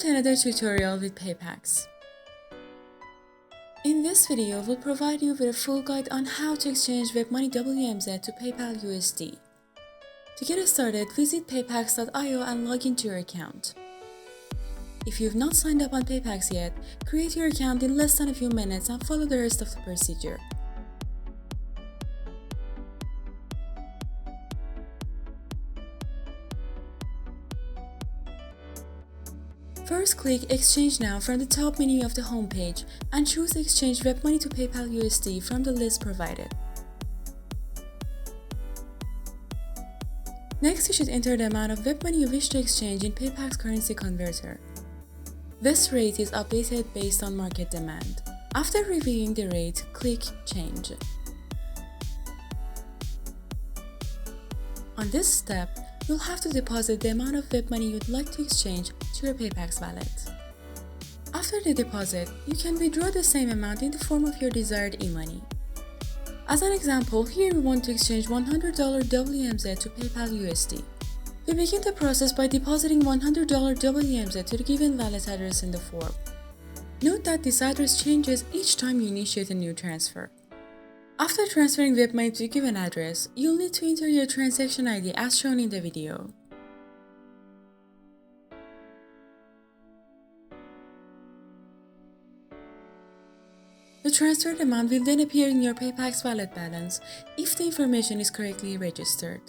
to another tutorial with Paypax. In this video, we'll provide you with a full guide on how to exchange WebMoney WMZ to PayPal USD. To get started, visit paypax.io and log into your account. If you've not signed up on Paypax yet, create your account in less than a few minutes and follow the rest of the procedure. First, click Exchange Now from the top menu of the homepage and choose Exchange WebMoney to PayPal USD from the list provided. Next, you should enter the amount of WebMoney you wish to exchange in Paypax currency converter. This rate is updated based on market demand. After reviewing the rate, click Change. On this step, you'll have to deposit the amount of WebMoney you'd like to exchange to your Paypax wallet. After the deposit, you can withdraw the same amount in the form of your desired e-money. As an example, here we want to exchange $100 WMZ to PayPal USD. We begin the process by depositing $100 WMZ to the given wallet address in the form. Note that this address changes each time you initiate a new transfer. After transferring WebMoney to a given address, you'll need to enter your transaction ID as shown in the video. The transferred amount will then appear in your Paypax wallet balance if the information is correctly registered.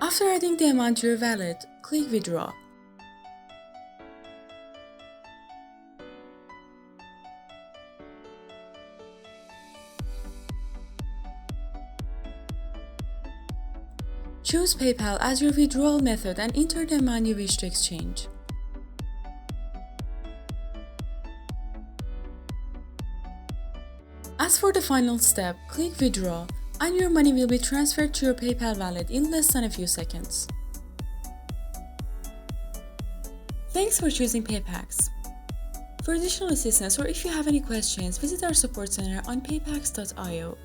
After adding the amount to your wallet, click Withdraw. Choose PayPal as your withdrawal method and enter the amount you wish to exchange. As for the final step, click Withdraw and your money will be transferred to your PayPal wallet in less than a few seconds. Thanks for choosing Paypax. For additional assistance or if you have any questions, visit our support center on paypax.io.